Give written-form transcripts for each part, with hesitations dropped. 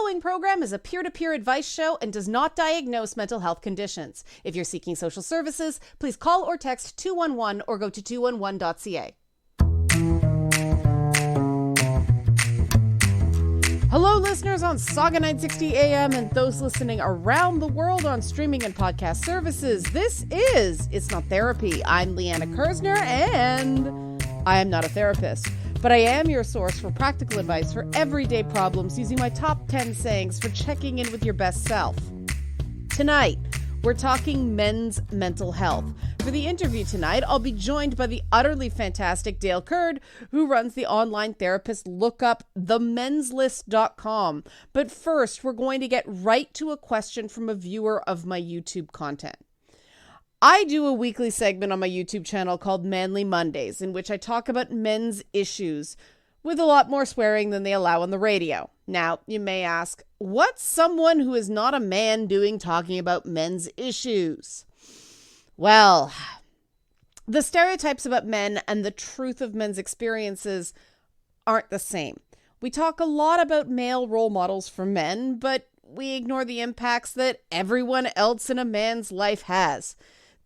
following program is a peer-to-peer advice show and does not diagnose mental health conditions. If you're seeking social services, please call or text 211 or go to 211.ca. Hello, listeners on Saga 960 AM and those listening around the world on streaming and podcast services. This is It's Not Therapy. I'm Liana Kersner, and I am not a therapist, but I am your source for practical advice for everyday problems using my top 10 sayings for checking in with your best self. Tonight, we're talking men's mental health. For the interview tonight, I'll be joined by the utterly fantastic Dale Curd, who runs the online therapist lookup, themenslist.com. But first, we're going to get right to a question from a viewer of my YouTube content. I do a weekly segment on my YouTube channel called Manly Mondays, in which I talk about men's issues with a lot more swearing than they allow on the radio. Now, you may ask, what's someone who is not a man doing talking about men's issues? Well, the stereotypes about men and the truth of men's experiences aren't the same. We talk a lot about male role models for men, but we ignore the impacts that everyone else in a man's life has.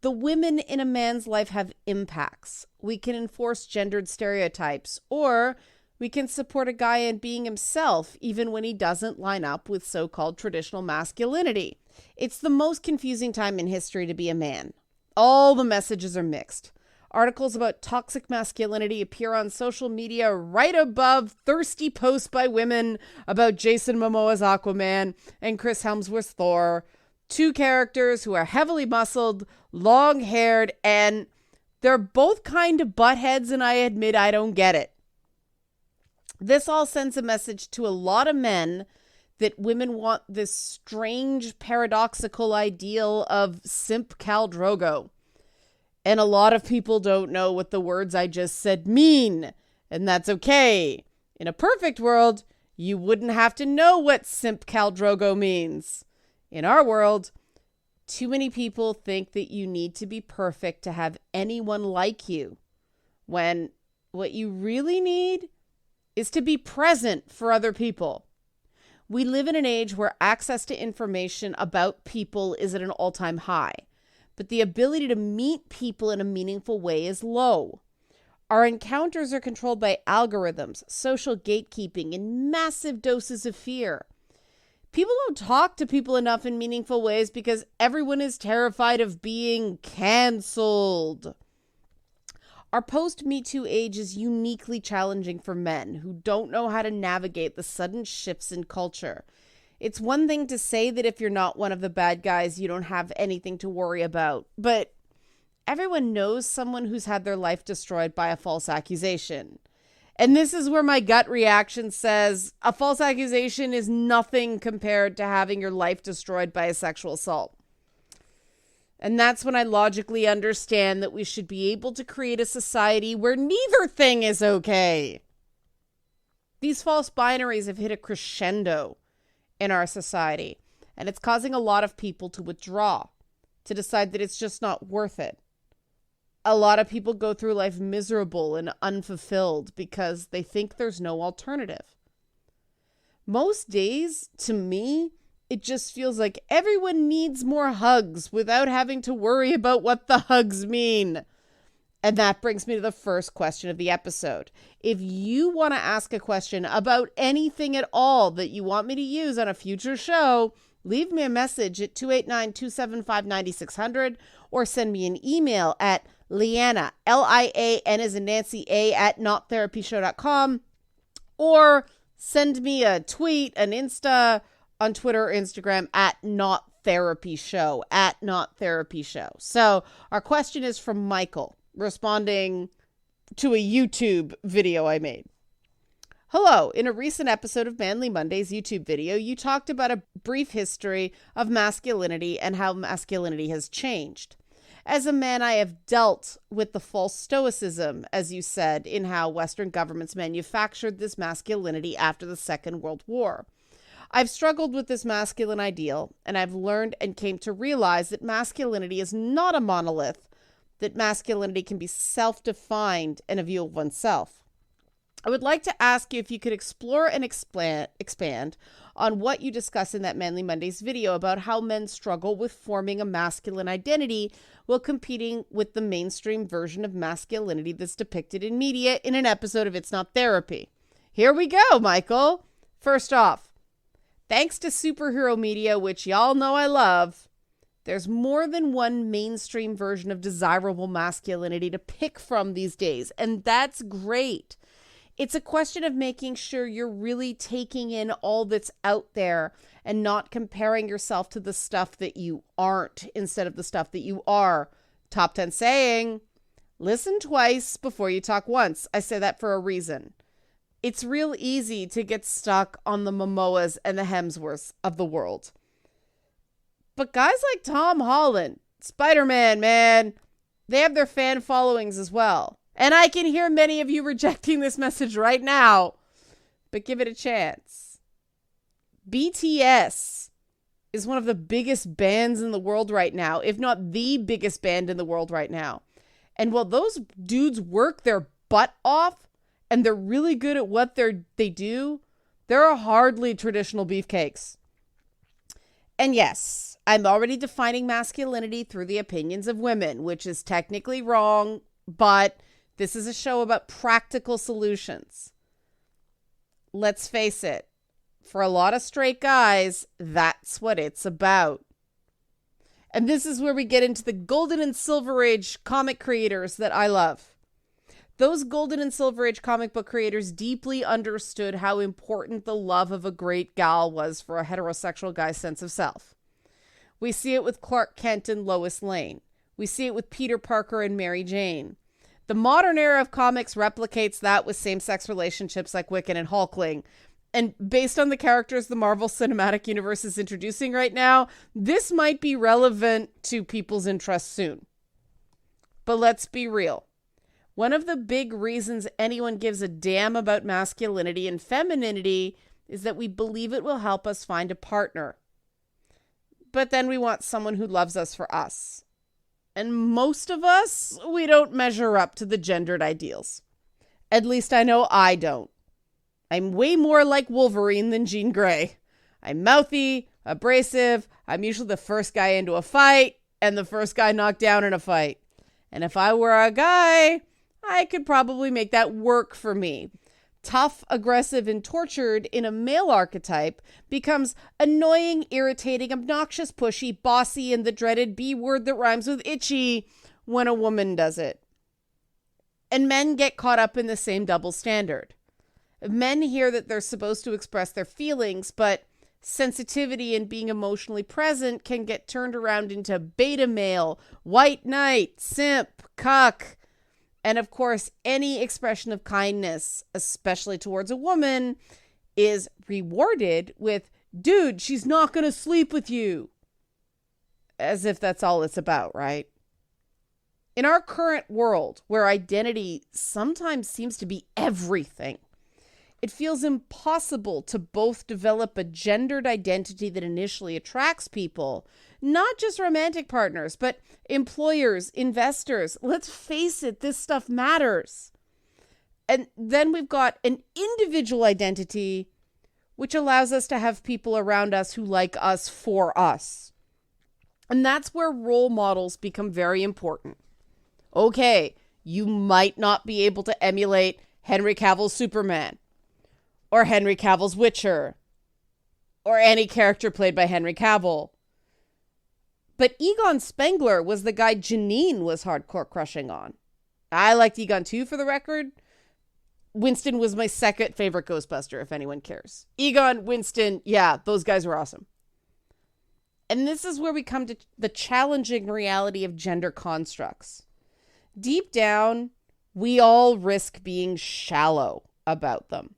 The women in a man's life have impacts. We can enforce gendered stereotypes, or we can support a guy in being himself, even when he doesn't line up with so-called traditional masculinity. It's the most confusing time in history to be a man. All the messages are mixed. Articles about toxic masculinity appear on social media right above thirsty posts by women about Jason Momoa's Aquaman and Chris Hemsworth's Thor. Two characters who are heavily muscled, long-haired, and they're both kind of buttheads, and I admit I don't get it. This all sends a message to a lot of men that women want this strange, paradoxical ideal of simp Khal Drogo. And a lot of people don't know what the words I just said mean, and that's okay. In a perfect world, you wouldn't have to know what simp Khal Drogo means. In our world, too many people think that you need to be perfect to have anyone like you, when what you really need is to be present for other people. We live in an age where access to information about people is at an all-time high, but the ability to meet people in a meaningful way is low. Our encounters are controlled by algorithms, social gatekeeping, and massive doses of fear. People don't talk to people enough in meaningful ways because everyone is terrified of being canceled. Our post-Me Too age is uniquely challenging for men who don't know how to navigate the sudden shifts in culture. It's one thing to say that if you're not one of the bad guys, you don't have anything to worry about. But everyone knows someone who's had their life destroyed by a false accusation. And this is where my gut reaction says a false accusation is nothing compared to having your life destroyed by a sexual assault. And that's when I logically understand that we should be able to create a society where neither thing is okay. These false binaries have hit a crescendo in our society, and it's causing a lot of people to withdraw, to decide that it's just not worth it. A lot of people go through life miserable and unfulfilled because they think there's no alternative. Most days, to me, it just feels like everyone needs more hugs without having to worry about what the hugs mean. And that brings me to the first question of the episode. If you want to ask a question about anything at all that you want me to use on a future show, leave me a message at 289-275-9600 or send me an email at Liana, L-I-A-N as in Nancy, A at nottherapyshow.com, or send me a tweet, an Insta, on Twitter or Instagram at nottherapyshow, at nottherapyshow. So our question is from Michael, responding to a YouTube video I made. Hello, in a recent episode of Manly Mondays YouTube video, you talked about a brief history of masculinity and how masculinity has changed. As a man, I have dealt with the false stoicism, as you said, in how Western governments manufactured this masculinity after the Second World War. I've struggled with this masculine ideal, and I've learned and came to realize that masculinity is not a monolith, that masculinity can be self-defined and a view of oneself. I would like to ask you if you could explore and expand on what you discuss in that Manly Mondays video about how men struggle with forming a masculine identity while competing with the mainstream version of masculinity that's depicted in media in an episode of It's Not Therapy. Here we go, Michael. First off, thanks to superhero media, which y'all know I love, there's more than one mainstream version of desirable masculinity to pick from these days, and that's great. It's a question of making sure you're really taking in all that's out there and not comparing yourself to the stuff that you aren't instead of the stuff that you are. Top 10 saying, listen twice before you talk once. I say that for a reason. It's real easy to get stuck on the Momoas and the Hemsworths of the world. But guys like Tom Holland, Spider-Man, man, they have their fan followings as well. And I can hear many of you rejecting this message right now, but give it a chance. BTS is one of the biggest bands in the world right now, if not the biggest band in the world right now. And while those dudes work their butt off and they're really good at what they do, they're hardly traditional beefcakes. And yes, I'm already defining masculinity through the opinions of women, which is technically wrong, but this is a show about practical solutions. Let's face it, for a lot of straight guys, that's what it's about. And this is where we get into the golden and silver age comic creators that I love. Those golden and silver age comic book creators deeply understood how important the love of a great gal was for a heterosexual guy's sense of self. We see it with Clark Kent and Lois Lane. We see it with Peter Parker and Mary Jane. The modern era of comics replicates that with same-sex relationships like Wiccan and Hulkling. And based on the characters the Marvel Cinematic Universe is introducing right now, this might be relevant to people's interests soon. But let's be real. One of the big reasons anyone gives a damn about masculinity and femininity is that we believe it will help us find a partner. But then we want someone who loves us for us. And most of us, we don't measure up to the gendered ideals. At least I know I don't. I'm way more like Wolverine than Jean Grey. I'm mouthy, abrasive, I'm usually the first guy into a fight, and the first guy knocked down in a fight. And if I were a guy, I could probably make that work for me. Tough, aggressive, and tortured in a male archetype becomes annoying, irritating, obnoxious, pushy, bossy, and the dreaded B word that rhymes with itchy when a woman does it. And men get caught up in the same double standard. Men hear that they're supposed to express their feelings, but sensitivity and being emotionally present can get turned around into beta male, white knight, simp, cuck. And of course, any expression of kindness, especially towards a woman, is rewarded with, dude, she's not going to sleep with you. As if that's all it's about, right? In our current world, where identity sometimes seems to be everything, it feels impossible to both develop a gendered identity that initially attracts people, not just romantic partners, but employers, investors. Let's face it, this stuff matters. And then we've got an individual identity, which allows us to have people around us who like us for us. And that's where role models become very important. Okay, you might not be able to emulate Henry Cavill's Superman, or Henry Cavill's Witcher, or any character played by Henry Cavill. But Egon Spengler was the guy Janine was hardcore crushing on. I liked Egon too, for the record. Winston was my second favorite Ghostbuster, if anyone cares. Egon, Winston, yeah, those guys were awesome. And this is where we come to the challenging reality of gender constructs. Deep down, we all risk being shallow about them.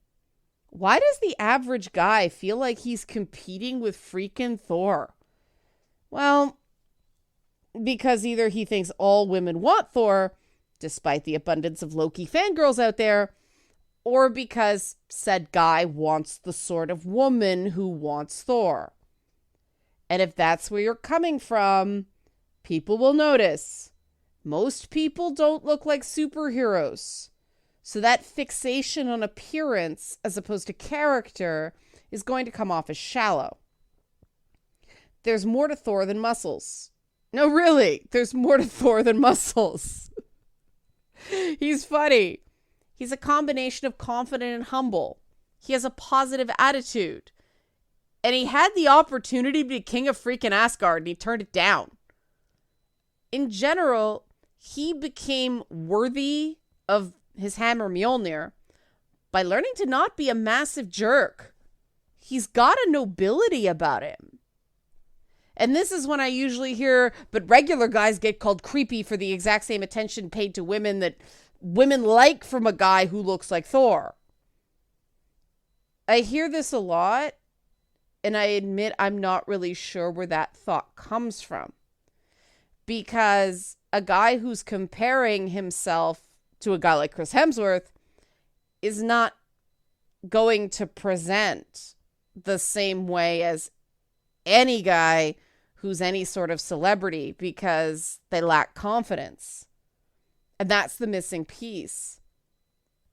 Why does the average guy feel like he's competing with freaking Thor? Well, because either he thinks all women want Thor, despite the abundance of Loki fangirls out there, or because said guy wants the sort of woman who wants Thor. And if that's where you're coming from, people will notice. Most people don't look like superheroes. So that fixation on appearance as opposed to character is going to come off as shallow. There's more to Thor than muscles. No, really, there's more to Thor than muscles. He's funny. He's a combination of confident and humble. He has a positive attitude. And he had the opportunity to be king of freaking Asgard and he turned it down. In general, he became worthy of his hammer Mjolnir by learning to not be a massive jerk. He's got a nobility about him. And this is when I usually hear, but regular guys get called creepy for the exact same attention paid to women that women like from a guy who looks like Thor. I hear this a lot, and I admit I'm not really sure where that thought comes from. Because a guy who's comparing himself to a guy like Chris Hemsworth is not going to present the same way as any guy who's any sort of celebrity because they lack confidence. And that's the missing piece.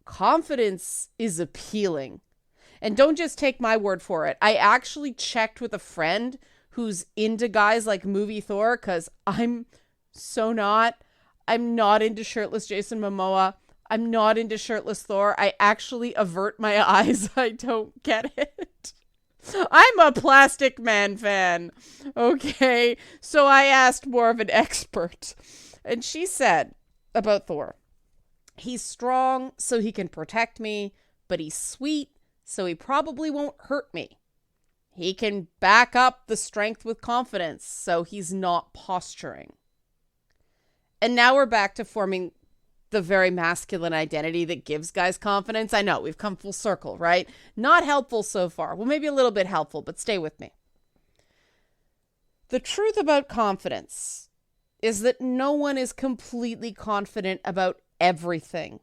Confidence is appealing. And don't just take my word for it. I actually checked with a friend who's into guys like movie Thor because I'm so not. I'm not into shirtless Jason Momoa. I'm not into shirtless Thor. I actually avert my eyes. I don't get it. I'm a Plastic Man fan. Okay. So I asked more of an expert. And she said about Thor, he's strong so he can protect me, but he's sweet so he probably won't hurt me. He can back up the strength with confidence so he's not posturing. And now we're back to forming the very masculine identity that gives guys confidence. I know, we've come full circle, right? Not helpful so far. Well, maybe a little bit helpful, but stay with me. The truth about confidence is that no one is completely confident about everything.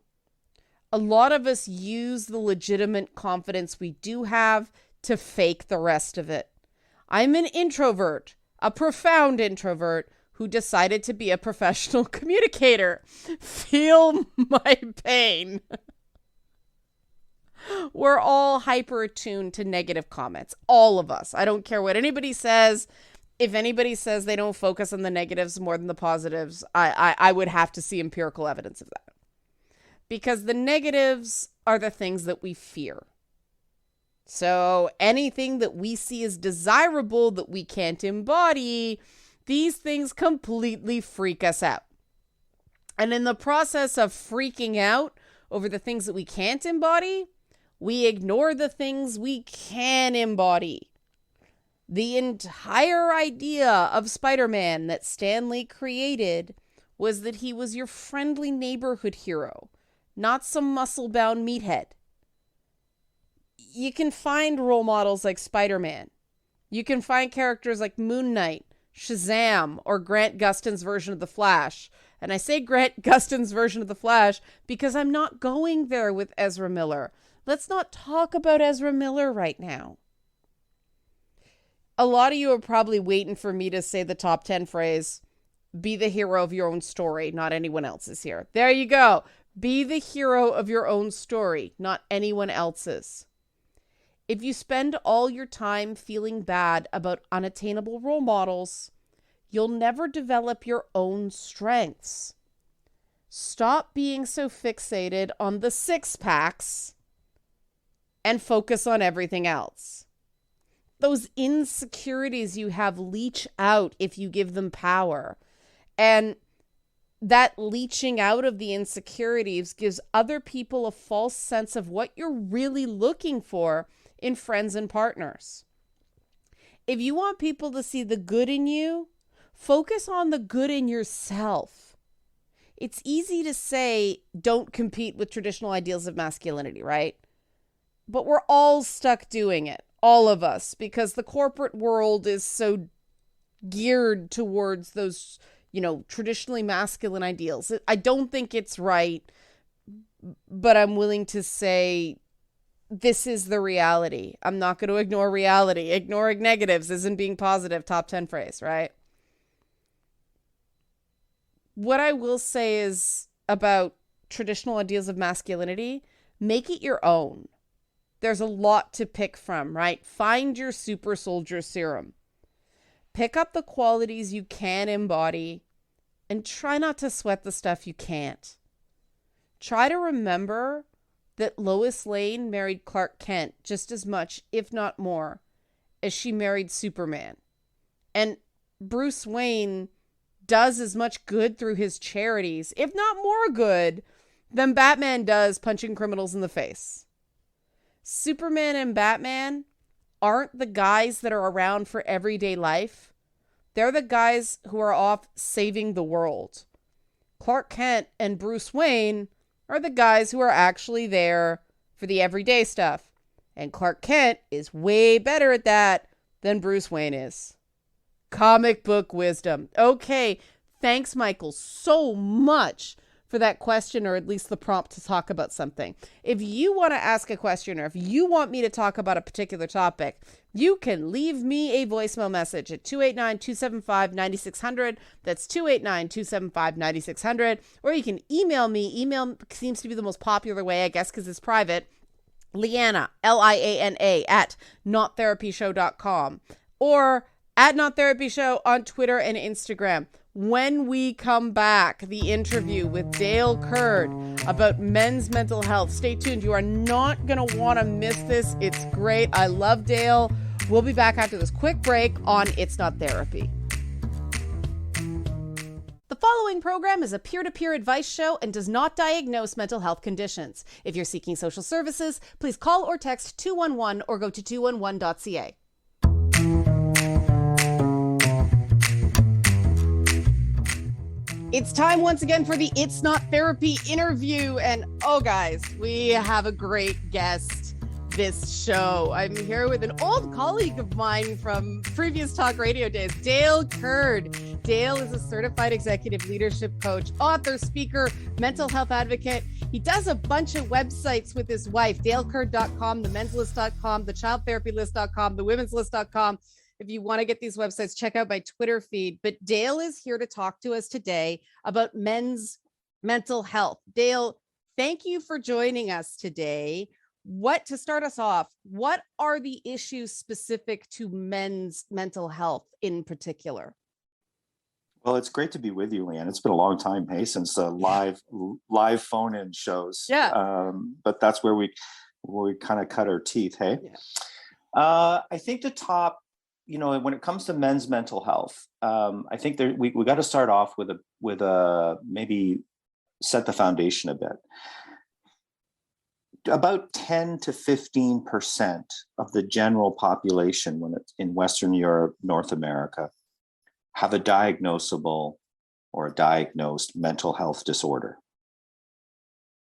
A lot of us use the legitimate confidence we do have to fake the rest of it. I'm an introvert, a profound introvert, who decided to be a professional communicator. Feel my pain. We're all hyper attuned to negative comments. All of us. I don't care what anybody says. If anybody says they don't focus on the negatives more than the positives, I would have to see empirical evidence of that. Because the negatives are the things that we fear. So anything that we see as desirable that we can't embody, these things completely freak us out. And in the process of freaking out over the things that we can't embody, we ignore the things we can embody. The entire idea of Spider-Man that Stan Lee created was that he was your friendly neighborhood hero, not some muscle-bound meathead. You can find role models like Spider-Man. You can find characters like Moon Knight, Shazam, or Grant Gustin's version of The Flash. And I say Grant Gustin's version of The Flash because I'm not going there with Ezra Miller. Let's not talk about Ezra Miller right now. A lot of you are probably waiting for me to say the top 10 phrase, be the hero of your own story, not anyone else's here. There you go. Be the hero of your own story, not anyone else's. If you spend all your time feeling bad about unattainable role models, you'll never develop your own strengths. Stop being so fixated on the six-packs and focus on everything else. Those insecurities you have leach out if you give them power. And that leaching out of the insecurities gives other people a false sense of what you're really looking for in friends and partners. If you want people to see the good in you, focus on the good in yourself. It's easy to say, don't compete with traditional ideals of masculinity, right? But we're all stuck doing it, all of us, because the corporate world is so geared towards those, traditionally masculine ideals. I don't think it's right, but I'm willing to say this is the reality. I'm not going to ignore reality. Ignoring negatives isn't being positive. Top 10 phrase, right? What I will say is about traditional ideas of masculinity, make it your own. There's a lot to pick from, right? Find your super soldier serum. Pick up the qualities you can embody and try not to sweat the stuff you can't. Try to remember that Lois Lane married Clark Kent just as much, if not more, as she married Superman. And Bruce Wayne does as much good through his charities, if not more good, than Batman does punching criminals in the face. Superman and Batman aren't the guys that are around for everyday life. They're the guys who are off saving the world. Clark Kent and Bruce Wayne are the guys who are actually there for the everyday stuff. And Clark Kent is way better at that than Bruce Wayne is. Comic book wisdom. Okay, thanks, Michael, so much for that question, or at least the prompt to talk about something. If you want to ask a question, or if you want me to talk about a particular topic, you can leave me a voicemail message at 289-275-9600. That's 289-275-9600. Or you can email me. Email seems to be the most popular way, I guess, because it's private. Liana, Liana, at nottherapyshow.com. Or at nottherapyshow on Twitter and Instagram. When we come back, the interview with Dale Curd about men's mental health. Stay tuned. You are not going to want to miss this. It's great. I love Dale. We'll be back after this quick break on It's Not Therapy. The following program is a peer-to-peer advice show and does not diagnose mental health conditions. If you're seeking social services, please call or text 211 or go to 211.ca. It's time once again for the It's Not Therapy interview. And oh, guys, we have a great guest this show. I'm here with an old colleague of mine from previous talk radio days, Dale Curd. Dale is a certified executive leadership coach, author, speaker, mental health advocate. He does a bunch of websites with his wife, dalecurd.com, themenslist.com, thechildtherapylist.com, thewomensList.com. If you want to get these websites, check out my Twitter feed. But Dale is here to talk to us today about men's mental health. Dale, thank you for joining us today. To start us off, what are the issues specific to men's mental health in particular? Well, it's great to be with you, Liana. It's been a long time, hey, since live phone-in shows. Yeah. But that's where we kind of cut our teeth, hey? Yeah. I think the top, when it comes to men's mental health, I think we got to start off with a maybe set the foundation a bit. About 10 to 15% of the general population, when it's in Western Europe, North America, have a diagnosable or a diagnosed mental health disorder.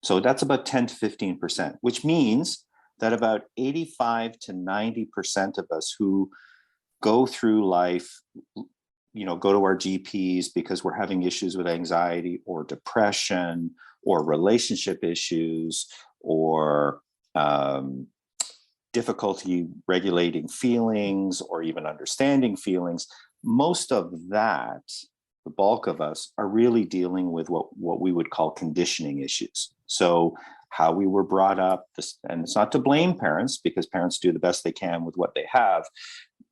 So that's about 10 to 15%, which means that about 85 to 90% of us who go through life, go to our GPs because we're having issues with anxiety or depression or relationship issues or difficulty regulating feelings or even understanding feelings. Most of that, the bulk of us, are really dealing with what we would call conditioning issues. So how we were brought up, and it's not to blame parents, because parents do the best they can with what they have,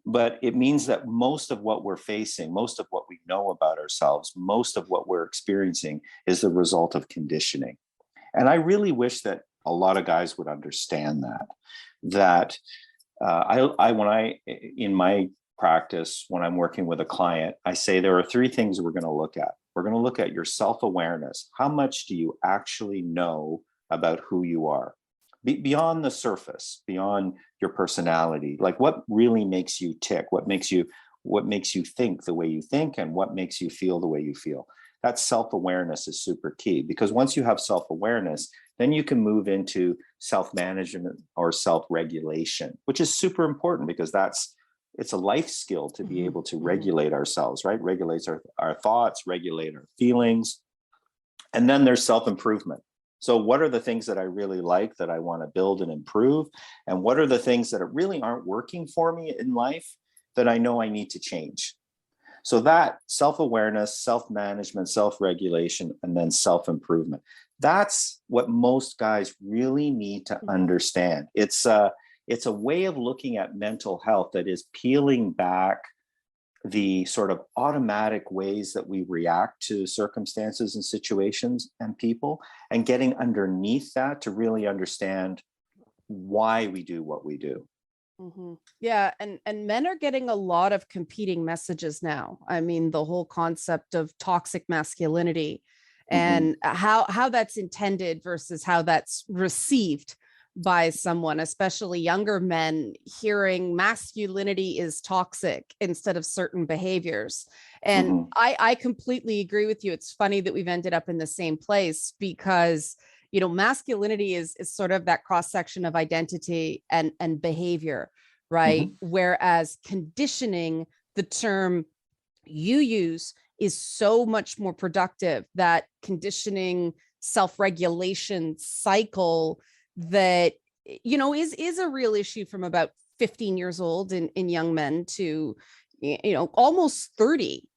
but it means that most of what we're facing, most of what we know about ourselves, most of what we're experiencing is the result of conditioning. And I really wish that a lot of guys would understand that in my practice, when I'm working with a client, I say there are three things we're going to look at. We're going to look at your self-awareness. How much do you actually know about who you are? Beyond the surface, beyond your personality, like what really makes you tick, what makes you think the way you think, and what makes you feel the way you feel. That self-awareness is super key, because once you have self-awareness, then you can move into self-management or self-regulation, which is super important, because it's a life skill to be able to regulate ourselves, right? Regulates our thoughts, regulate our feelings. And then there's self-improvement. So what are the things that I really like that I want to build and improve? And what are the things that really aren't working for me in life that I know I need to change? So that self-awareness, self-management, self-regulation, and then self-improvement. That's what most guys really need to understand. It's a way of looking at mental health that is peeling back the sort of automatic ways that we react to circumstances and situations and people, and getting underneath that to really understand why we do what we do. Mm-hmm. Yeah, and men are getting a lot of competing messages now. I mean, the whole concept of toxic masculinity and how that's intended versus how that's received by someone, especially younger men, hearing masculinity is toxic instead of certain behaviors. And I completely agree with you. It's funny that we've ended up in the same place because, you know, masculinity is sort of that cross section of identity and behavior, right? Whereas conditioning, the term you use, is so much more productive. That conditioning self-regulation cycle that, you know, is a real issue from about 15 years old in young men to, you know, almost 30.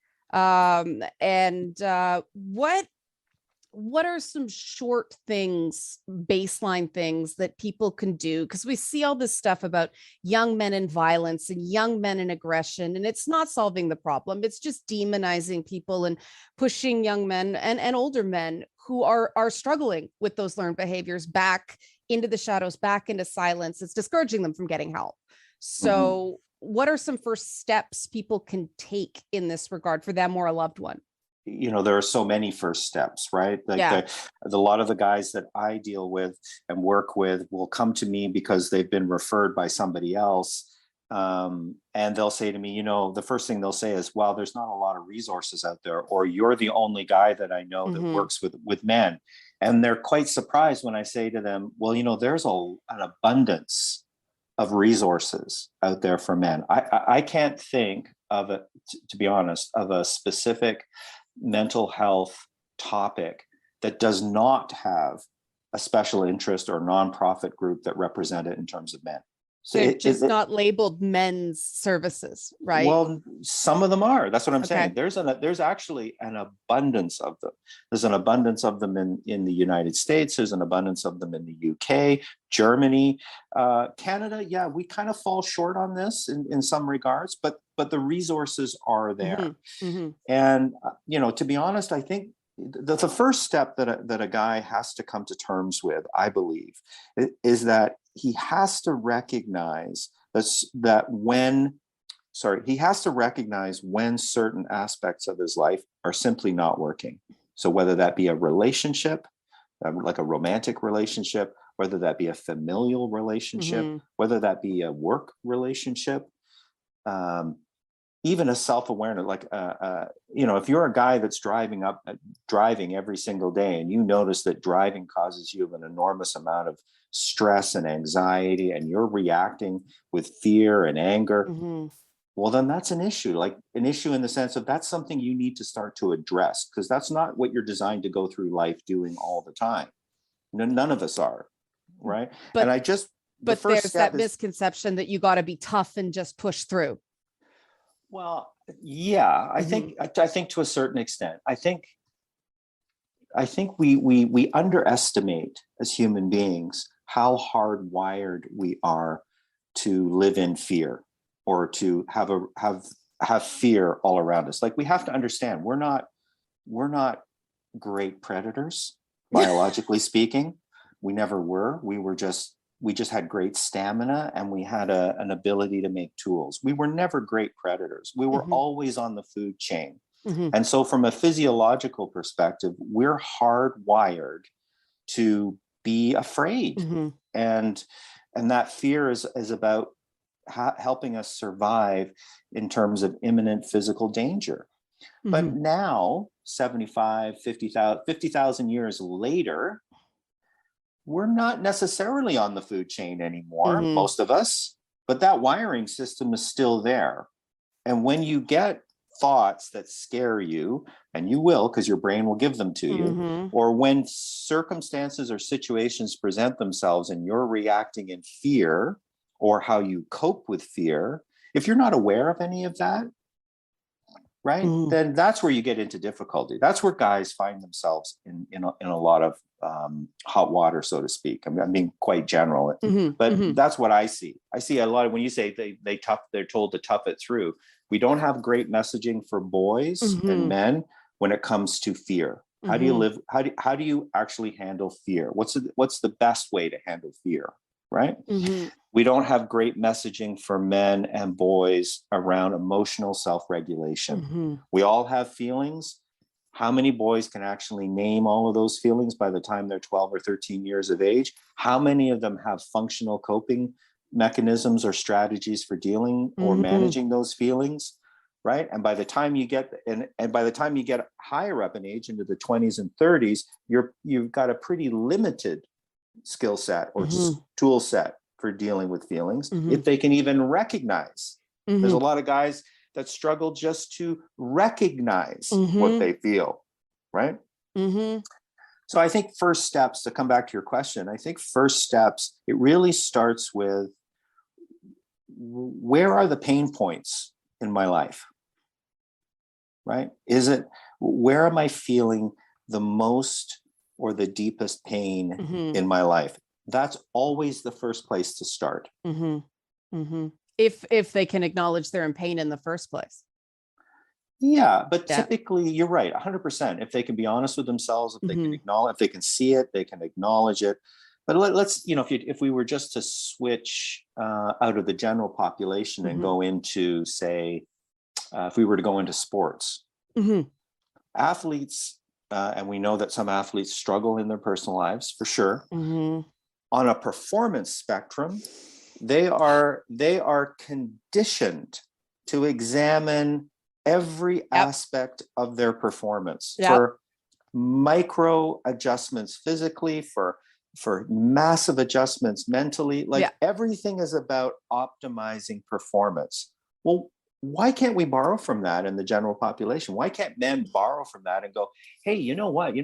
What are some short things, baseline things that people can do? Because we see all this stuff about young men and violence and young men and aggression, and it's not solving the problem. It's just demonizing people and pushing young men and older men who are struggling with those learned behaviors back into the shadows, back into silence. It's discouraging them from getting help. So what are some first steps people can take in this regard for them or a loved one? You know, there are so many first steps, right? Like a lot of the guys that I deal with and work with will come to me because they've been referred by somebody else. And they'll say to me, you know, the first thing they'll say is, well, there's not a lot of resources out there, or you're the only guy that I know that works with men. And they're quite surprised when I say to them, well, you know, there's an abundance of resources out there for men. I can't think of it, to be honest, of a specific mental health topic that does not have a special interest or nonprofit group that represent it in terms of men. So it's not labeled men's services, right? Well, some of them are. That's what I'm saying. There's actually an abundance of them. There's an abundance of them in the United States. There's an abundance of them in the UK, Germany, Canada. Yeah, we kind of fall short on this in some regards, but the resources are there. And you know, to be honest, I think the first step that a guy has to come to terms with, I believe, is that he has to recognize when certain aspects of his life are simply not working. So whether that be a relationship, like a romantic relationship, whether that be a familial relationship, whether that be a work relationship, even a self-awareness, like, you know, if you're a guy that's driving every single day and you notice that driving causes you an enormous amount of stress and anxiety and you're reacting with fear and anger, well, then that's an issue, like an issue in the sense of that's something you need to start to address, because that's not what you're designed to go through life doing all the time. None of us are, right? But there's that misconception that you got to be tough and just push through. Well, yeah, I think to a certain extent, I think we underestimate as human beings how hardwired we are to live in fear, or to have fear all around us. Like, we have to understand we're not great predators, biologically speaking. We never were. We just had great stamina, and we had an ability to make tools. We were never great predators. We were always on the food chain. And so from a physiological perspective, we're hardwired to be afraid. And that fear is about helping us survive in terms of imminent physical danger. But now, 75, 50,000 years later, we're not necessarily on the food chain anymore, most of us, but that wiring system is still there. And when you get thoughts that scare you, and you will, because your brain will give them to you, or when circumstances or situations present themselves and you're reacting in fear, or how you cope with fear, if you're not aware of any of that, right? Then that's where you get into difficulty. That's where guys find themselves in a lot of hot water, so to speak. I'm being quite general, but that's what I see. I see a lot of, when you say they're told to tough it through. We don't have great messaging for boys and men when it comes to fear. How do you live? How do you actually handle fear? What's the best way to handle fear? Right? We don't have great messaging for men and boys around emotional self-regulation. We all have feelings. How many boys can actually name all of those feelings by the time they're 12 or 13 years of age? How many of them have functional coping mechanisms or strategies for dealing or managing those feelings? Right. And by the time you get higher up in age, into the 20s and 30s, you've got a pretty limited skill set or tool set for dealing with feelings, if they can even recognize. There's a lot of guys that struggle just to recognize what they feel, right? So I think first steps, to come back to your question, I think first steps, it really starts with, where are the pain points in my life, right? Where am I feeling the most or the deepest pain in my life? That's always the first place to start. If they can acknowledge they're in pain in the first place. Yeah, but typically you're right, 100%. If they can be honest with themselves, if they can acknowledge, if they can see it, they can acknowledge it. But let's, if we were just to switch out of the general population and go into, say, if we were to go into sports, athletes, and we know that some athletes struggle in their personal lives, for sure. On a performance spectrum, they are conditioned to examine every aspect of their performance, for micro adjustments physically, for massive adjustments mentally. Everything is about optimizing performance. Well, why can't we borrow from that in the general population? Why can't men borrow from that and go, hey, you know what?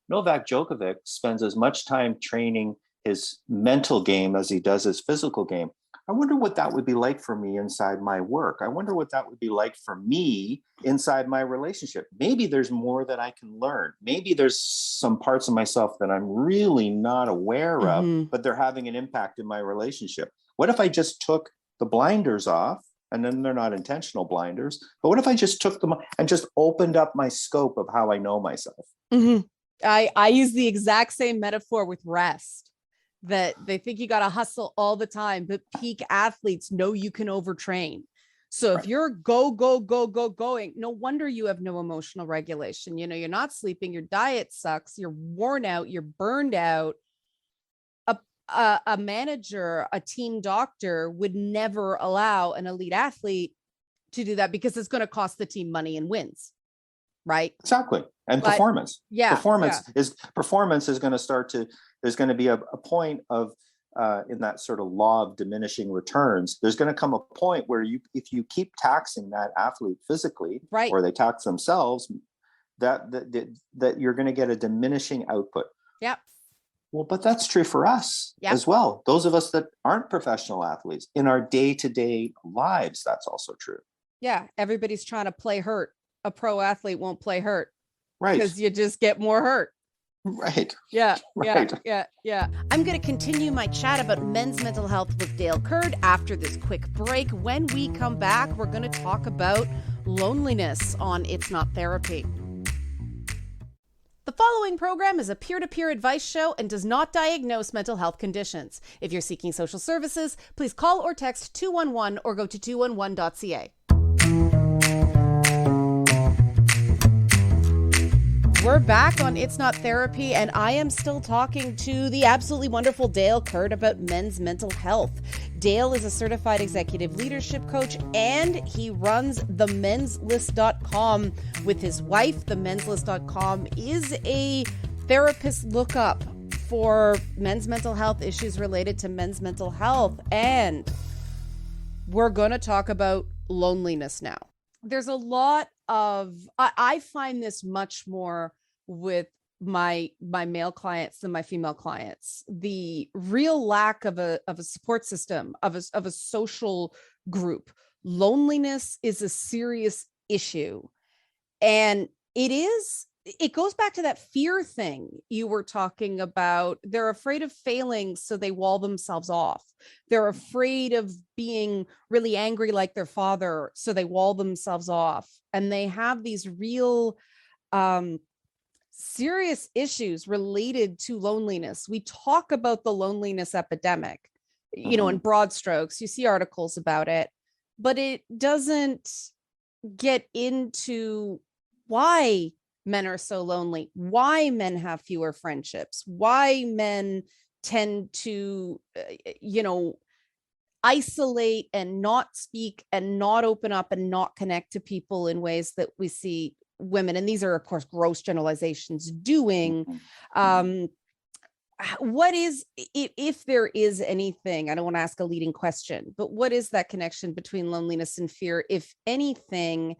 Novak Djokovic spends as much time training his mental game as he does his physical game. I wonder what that would be like for me inside my work. I wonder what that would be like for me inside my relationship. Maybe there's more that I can learn. Maybe there's some parts of myself that I'm really not aware of, but they're having an impact in my relationship. What if I just took the blinders off? And then they're not intentional blinders. But what if I just took them and just opened up my scope of how I know myself? I use the exact same metaphor with rest, that they think you got to hustle all the time, but peak athletes know you can overtrain. So if you're going, no wonder you have no emotional regulation. You're not sleeping, your diet sucks, you're worn out, you're burned out. A manager, a team doctor would never allow an elite athlete to do that, because it's going to cost the team money and wins. Right. Exactly. And performance. Performance is going to start to, there's going to be a point of, in that sort of law of diminishing returns, there's going to come a point where if you keep taxing that athlete physically, or they tax themselves, that you're going to get a diminishing output. Well, but that's true for us as well. Those of us that aren't professional athletes, in our day-to-day lives, that's also true. Yeah. Everybody's trying to play hurt. A pro athlete won't play hurt. Right. Because you just get more hurt. Right. Yeah. I'm going to continue my chat about men's mental health with Dale Curd after this quick break. When we come back, we're going to talk about loneliness on It's Not Therapy. The following program is a peer-to-peer advice show and does not diagnose mental health conditions. If you're seeking social services, please call or text 211 or go to 211.ca. We're back on It's Not Therapy, and I am still talking to the absolutely wonderful Dale Curd about men's mental health. Dale is a certified executive leadership coach, and he runs themenslist.com with his wife. Themenslist.com is a therapist lookup for men's mental health issues related to men's mental health. And we're going to talk about loneliness now. There's a lot of, I find this much more with my male clients than my female clients. The real lack of a support system, of a social group. Loneliness is a serious issue. And it goes back to that fear thing you were talking about. They're afraid of failing, so they wall themselves off. They're afraid of being really angry like their father, so they wall themselves off. And they have these real serious issues related to loneliness. We talk about the loneliness epidemic, in broad strokes. You see articles about it, but it doesn't get into why men are so lonely, why men have fewer friendships, why men tend to, isolate and not speak and not open up and not connect to people in ways that we see women, and these are of course gross generalizations, doing. What is, if there is anything, I don't want to ask a leading question, but what is that connection between loneliness and fear, if anything?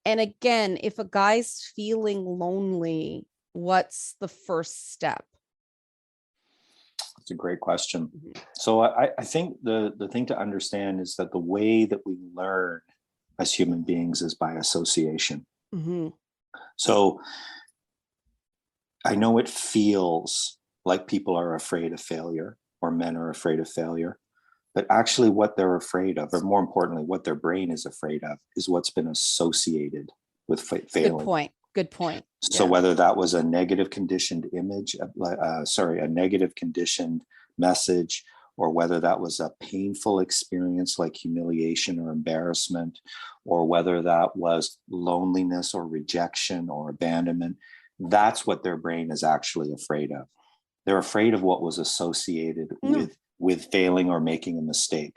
And again, if a guy's feeling lonely, what's the first step? That's a great question. So I think the thing to understand is that the way that we learn as human beings is by association. So I know it feels like people are afraid of failure, or men are afraid of failure, but actually what they're afraid of, or more importantly, what their brain is afraid of, is what's been associated with failing. Good point. So whether that was a negative conditioned image, a negative conditioned message, or whether that was a painful experience like humiliation or embarrassment, or whether that was loneliness or rejection or abandonment, that's what their brain is actually afraid of. They're afraid of what was associated with failing or making a mistake.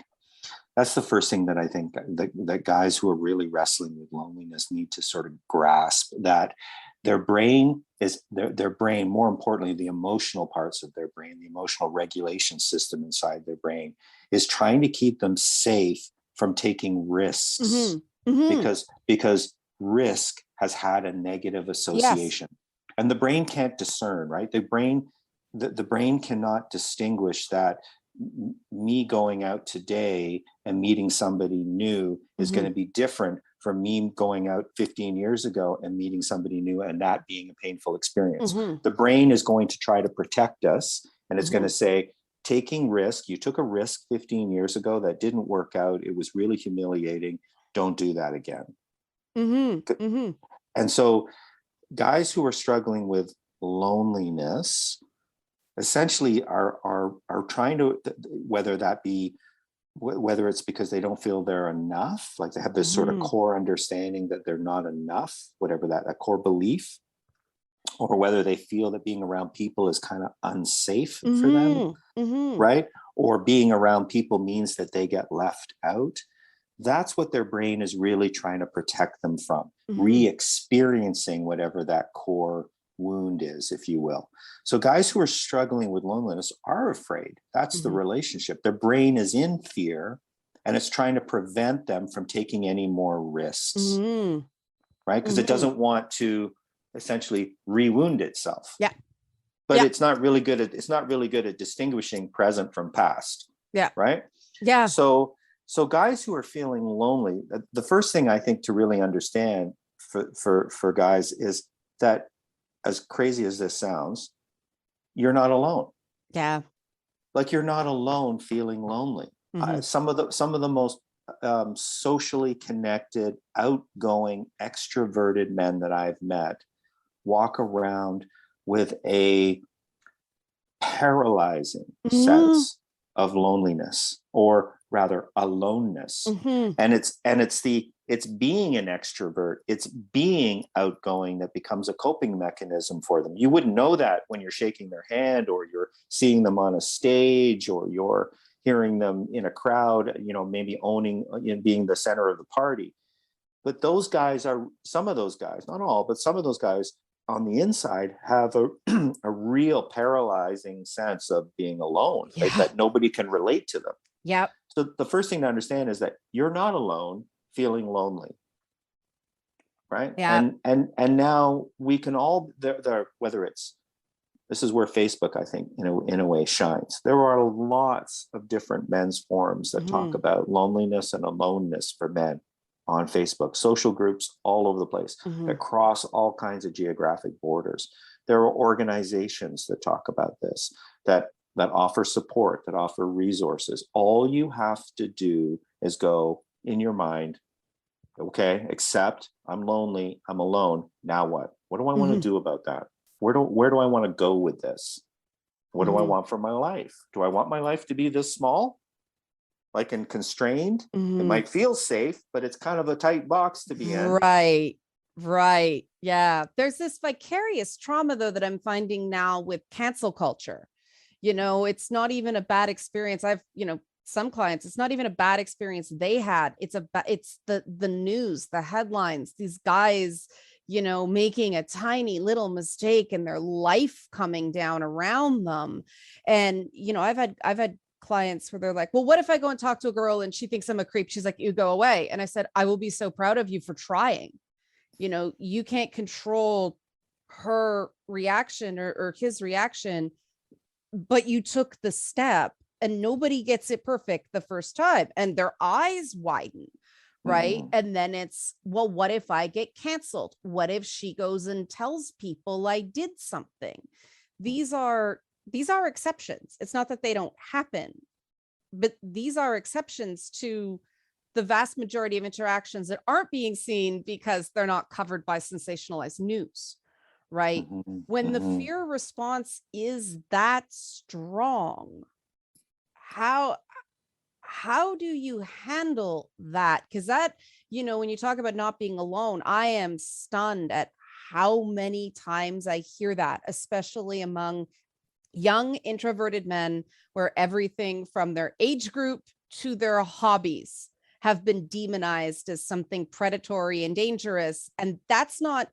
That's the first thing that I think that guys who are really wrestling with loneliness need to sort of grasp, that their brain is their brain, more importantly, the emotional parts of their brain, the emotional regulation system inside their brain, is trying to keep them safe from taking risks, because risk has had a negative association. And the brain can't discern, right? The brain cannot distinguish that me going out today and meeting somebody new is going to be different from me going out 15 years ago and meeting somebody new and that being a painful experience. The brain is going to try to protect us, and it's going to say, taking risk, you took a risk 15 years ago that didn't work out, it was really humiliating, don't do that again. And so guys who are struggling with loneliness essentially are trying to, whether it's because they don't feel they're enough, like they have this sort of core understanding that they're not enough, whatever that core belief, or whether they feel that being around people is kind of unsafe for them, right? Or being around people means that they get left out. That's what their brain is really trying to protect them from, re-experiencing whatever that core wound is, if you will. So guys who are struggling with loneliness are afraid. That's the relationship. Their brain is in fear, and it's trying to prevent them from taking any more risks, right? Because it doesn't want to essentially re-wound itself. But it's not really good at distinguishing present from past. Right. So guys who are feeling lonely, the first thing I think to really understand for guys is that, as crazy as this sounds, you're not alone. Like, you're not alone feeling lonely. Some of the most socially connected, outgoing, extroverted men that I've met walk around with a paralyzing sense of loneliness, or rather aloneness. And it's being an extrovert, it's being outgoing that becomes a coping mechanism for them. You wouldn't know that when you're shaking their hand, or you're seeing them on a stage, or you're hearing them in a crowd, maybe being the center of the party. But some of those guys, not all, but some of those guys on the inside have a real paralyzing sense of being alone, right? That nobody can relate to them. So the first thing to understand is that you're not alone feeling lonely, right? And now we can all, whether it's, this is where Facebook, I think, in a way shines. There are lots of different men's forums that talk about loneliness and aloneness for men. on Facebook, social groups all over the place, that cross all kinds of geographic borders. There are organizations that talk about this, that offer support, that offer resources. All you have to do is go in your mind, okay, accept, I'm lonely, I'm alone. Now what? What do I want to do about that? Where do I want to go with this? What do I want for my life? Do I want my life to be this small? Like, and constrained? It might feel safe, but it's kind of a tight box to be in. Right. Yeah. There's this vicarious trauma, though, that I'm finding now with cancel culture. It's not even a bad experience. Some clients, it's not even a bad experience they had. It's the news, the headlines, these guys, making a tiny little mistake and their life coming down around them. And, I've had clients where they're like, well, what if I go and talk to a girl and she thinks I'm a creep? She's like, you go away. And I said, I will be so proud of you for trying. You can't control her reaction or his reaction, but you took the step, and nobody gets it perfect the first time, and their eyes widen. Right. And then it's, well, what if I get canceled? What if she goes and tells people I did something? These are exceptions. It's not that they don't happen, but these are exceptions to the vast majority of interactions that aren't being seen because they're not covered by sensationalized news. Right. When the fear response is that strong, how do you handle that? Because that, when you talk about not being alone, I am stunned at how many times I hear that, especially among young introverted men, where everything from their age group to their hobbies have been demonized as something predatory and dangerous. And that's not,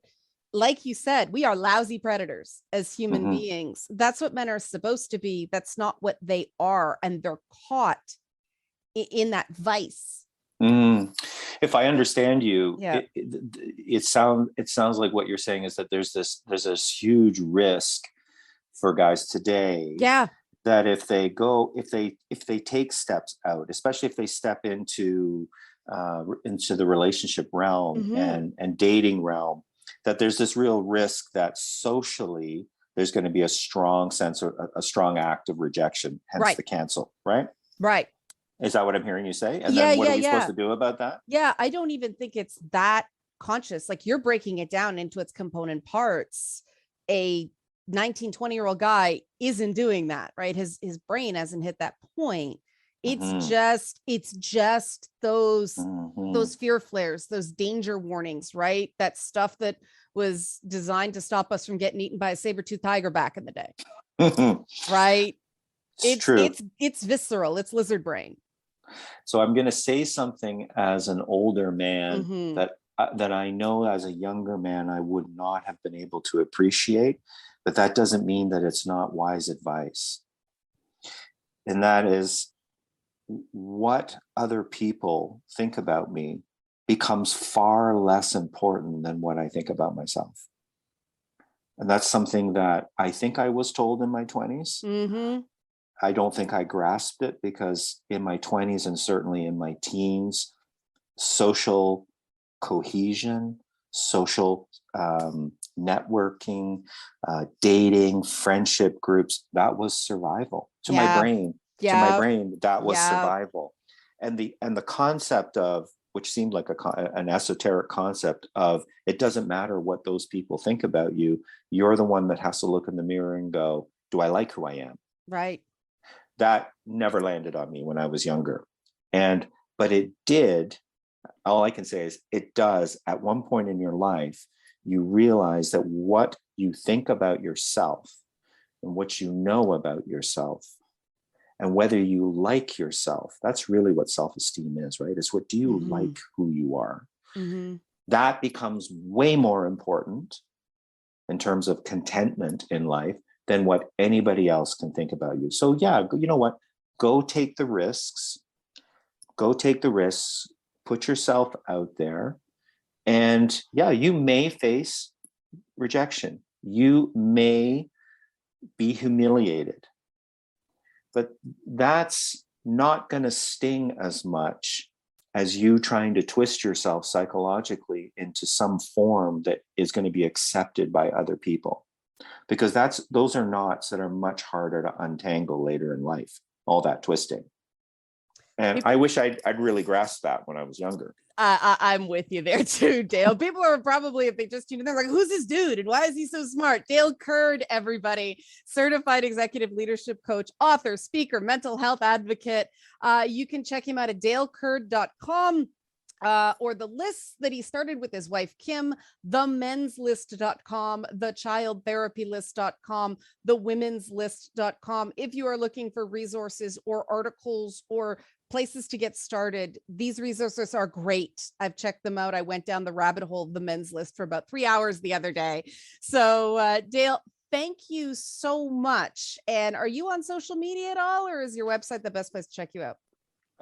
like you said, we are lousy predators as human beings. That's what men are supposed to be. That's not what they are. And they're caught in that vice. If I understand you, it sounds like what you're saying is that there's this huge risk for guys today. Yeah. That if they take steps out, especially if they step into the relationship realm and dating realm, that there's this real risk that socially there's going to be a strong sense of a strong act of rejection, hence the cancel, right? Right. Is that what I'm hearing you say? And then what are we supposed to do about that? Yeah, I don't even think it's that conscious. Like, you're breaking it down into its component parts. A 19, 20-year-old guy isn't doing that, right? His brain hasn't hit that point. It's just those fear flares, those danger warnings, right? That stuff that was designed to stop us from getting eaten by a saber-toothed tiger back in the day. Right? It's true. It's visceral. It's lizard brain. So I'm going to say something as an older man that I know as a younger man I would not have been able to appreciate, but that doesn't mean that it's not wise advice. And that is, what other people think about me becomes far less important than what I think about myself. And that's something that I think I was told in my 20s. I don't think I grasped it, because in my 20s and certainly in my teens, social cohesion, social networking, dating, friendship groups, that was survival. To my brain, that was survival. And the concept of, which seemed like an esoteric concept of, it doesn't matter what those people think about you, you're the one that has to look in the mirror and go, do I like who I am? Right. That never landed on me when I was younger. But it did. All I can say is it does. At one point in your life, you realize that what you think about yourself and what you know about yourself and whether you like yourself, that's really what self-esteem is, right? It's what do you like who you are? That becomes way more important in terms of contentment in life than what anybody else can think about you. So yeah, you know what? Go take the risks. Put yourself out there. And yeah, you may face rejection. You may be humiliated. But that's not going to sting as much as you trying to twist yourself psychologically into some form that is going to be accepted by other people. Because those are knots that are much harder to untangle later in life, all that twisting. And I wish I'd really grasped that when I was younger. I'm with you there too, Dale. People are probably, if they just tuned in, they're like, who's this dude and why is he so smart? Dale Kurd, everybody, certified executive leadership coach, author, speaker, mental health advocate. You can check him out at dalekurd.com. Or the lists that he started with his wife, Kim, themenslist.com, thechildtherapylist.com, thewomensList.com. If you are looking for resources or articles or places to get started, these resources are great. I've checked them out. I went down the rabbit hole of the men's list for about 3 hours the other day. So Dale, thank you so much. And are you on social media at all, or is your website the best place to check you out?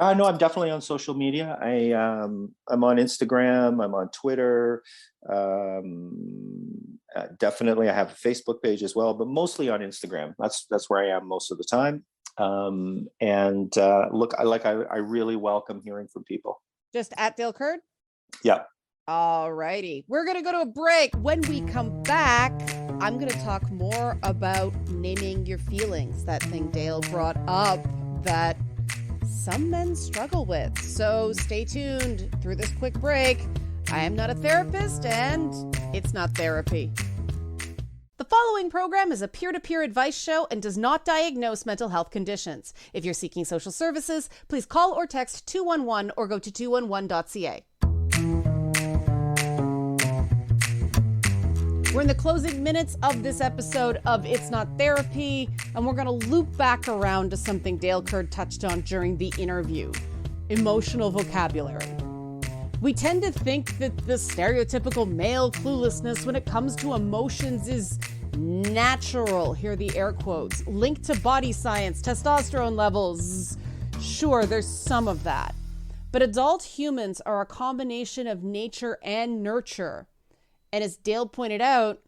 No, I'm definitely on social media. I'm on Instagram. I'm on Twitter. Definitely, I have a Facebook page as well, but mostly on Instagram. That's where I am most of the time. Look, I really welcome hearing from people. Just at Dale Kurd? Yeah. All righty. We're going to go to a break. When we come back, I'm going to talk more about naming your feelings, that thing Dale brought up that some men struggle with. So stay tuned through this quick break. I am not a therapist, and it's not therapy. The following program is a peer-to-peer advice show and does not diagnose mental health conditions. If you're seeking social services, please call or text 211 or go to 211.ca. We're in the closing minutes of this episode of It's Not Therapy, and we're going to loop back around to something Dale Kurd touched on during the interview: emotional vocabulary. We tend to think that the stereotypical male cluelessness when it comes to emotions is natural, here are the air quotes, linked to body science, testosterone levels. Sure, there's some of that. But adult humans are a combination of nature and nurture. And as Dale pointed out,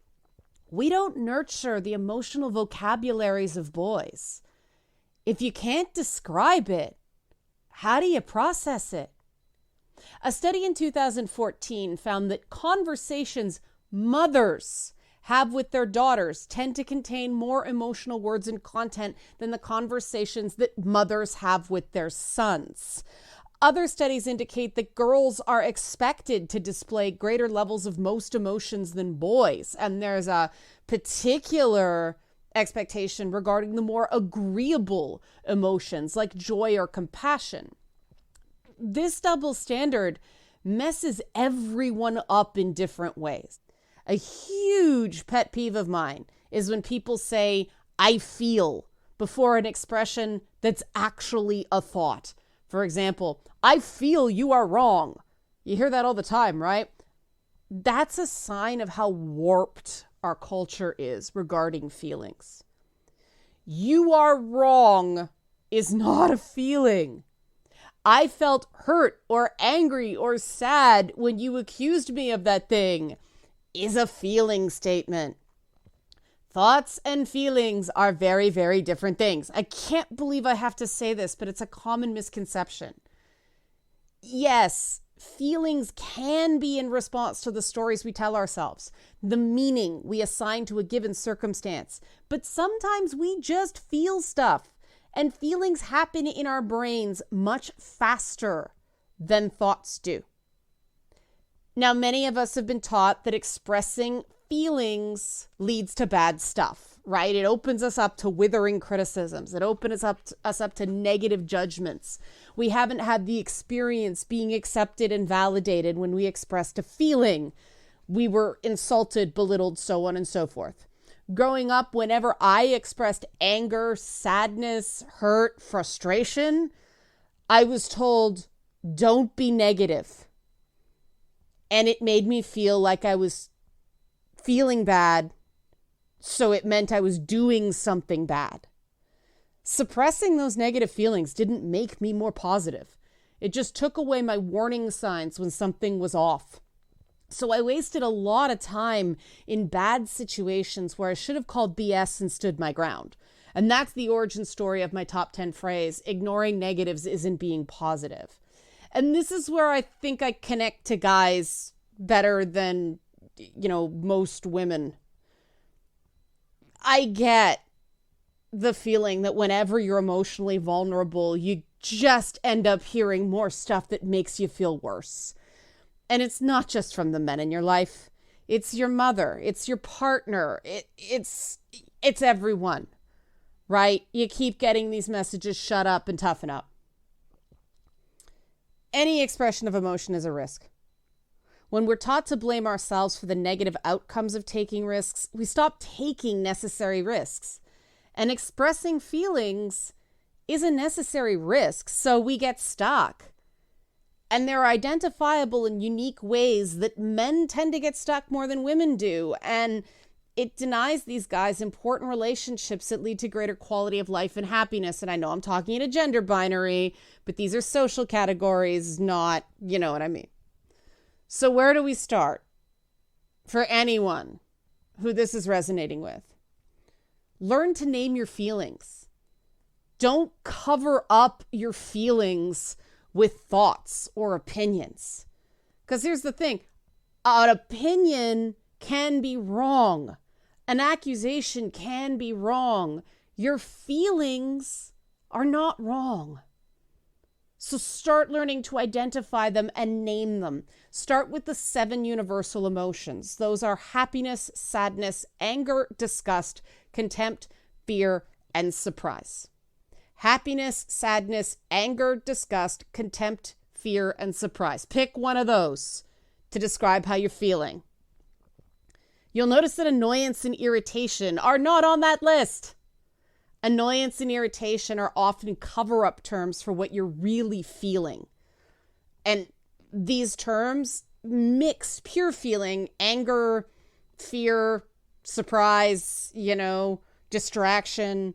we don't nurture the emotional vocabularies of boys. If you can't describe it, how do you process it? A study in 2014 found that conversations mothers have with their daughters tend to contain more emotional words and content than the conversations that mothers have with their sons. Other studies indicate that girls are expected to display greater levels of most emotions than boys, and there's a particular expectation regarding the more agreeable emotions like joy or compassion. This double standard messes everyone up in different ways. A huge pet peeve of mine is when people say, "I feel," before an expression that's actually a thought. For example, "I feel you are wrong." You hear that all the time, right? That's a sign of how warped our culture is regarding feelings. "You are wrong" is not a feeling. "I felt hurt or angry or sad when you accused me of that thing" is a feeling statement. Thoughts and feelings are very, very different things. I can't believe I have to say this, but it's a common misconception. Yes, feelings can be in response to the stories we tell ourselves, the meaning we assign to a given circumstance, but sometimes we just feel stuff, and feelings happen in our brains much faster than thoughts do. Now, many of us have been taught that expressing feelings leads to bad stuff, right? It opens us up to withering criticisms. It opens us up to negative judgments. We haven't had the experience being accepted and validated when we expressed a feeling. We were insulted, belittled, so on and so forth. Growing up, whenever I expressed anger, sadness, hurt, frustration, I was told, "Don't be negative." And it made me feel like I was feeling bad, so it meant I was doing something bad. Suppressing those negative feelings didn't make me more positive. It just took away my warning signs when something was off. So I wasted a lot of time in bad situations where I should have called BS and stood my ground. And that's the origin story of my top 10 phrase: ignoring negatives isn't being positive. And this is where I think I connect to guys better than, most women. I get the feeling that whenever you're emotionally vulnerable, you just end up hearing more stuff that makes you feel worse. And it's not just from the men in your life. It's your mother. It's your partner. It's everyone, right? You keep getting these messages, shut up and toughen up. Any expression of emotion is a risk. When we're taught to blame ourselves for the negative outcomes of taking risks, we stop taking necessary risks. And expressing feelings is a necessary risk, so we get stuck. And they're identifiable in unique ways that men tend to get stuck more than women do. And it denies these guys important relationships that lead to greater quality of life and happiness. And I know I'm talking in a gender binary, but these are social categories, not, you know what I mean. So where do we start? For anyone who this is resonating with, learn to name your feelings. Don't cover up your feelings with thoughts or opinions. Because here's the thing, an opinion can be wrong. An accusation can be wrong. Your feelings are not wrong. So start learning to identify them and name them. Start with the 7 universal emotions. Those are happiness, sadness, anger, disgust, contempt, fear, and surprise. Happiness, sadness, anger, disgust, contempt, fear, and surprise. Pick one of those to describe how you're feeling. You'll notice that annoyance and irritation are not on that list. Annoyance and irritation are often cover-up terms for what you're really feeling. And these terms mix pure feeling, anger, fear, surprise, distraction,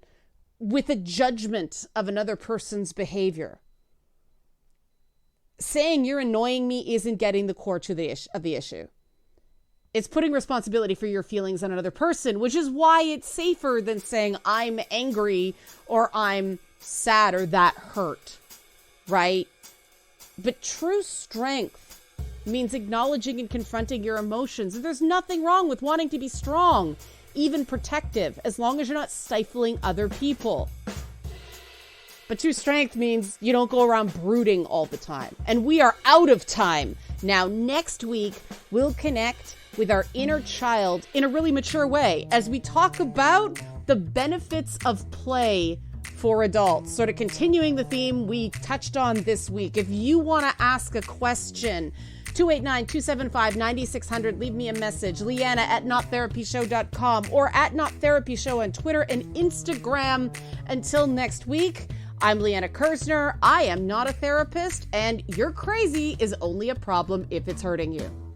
with a judgment of another person's behavior. Saying you're annoying me isn't getting the core to of the issue. It's putting responsibility for your feelings on another person, which is why it's safer than saying I'm angry or I'm sad or that hurt, right? But true strength means acknowledging and confronting your emotions. And there's nothing wrong with wanting to be strong, even protective, as long as you're not stifling other people. But true strength means you don't go around brooding all the time. And we are out of time. Now, next week, we'll connect with our inner child in a really mature way as we talk about the benefits of play for adults, sort of continuing the theme we touched on this week. If you want to ask a question, 289-275-9600, leave me a message. Liana at nottherapyshow.com or at nottherapyshow on Twitter and Instagram. Until next week, I'm Liana Kersner. I am not a therapist, and you're crazy is only a problem if it's hurting you.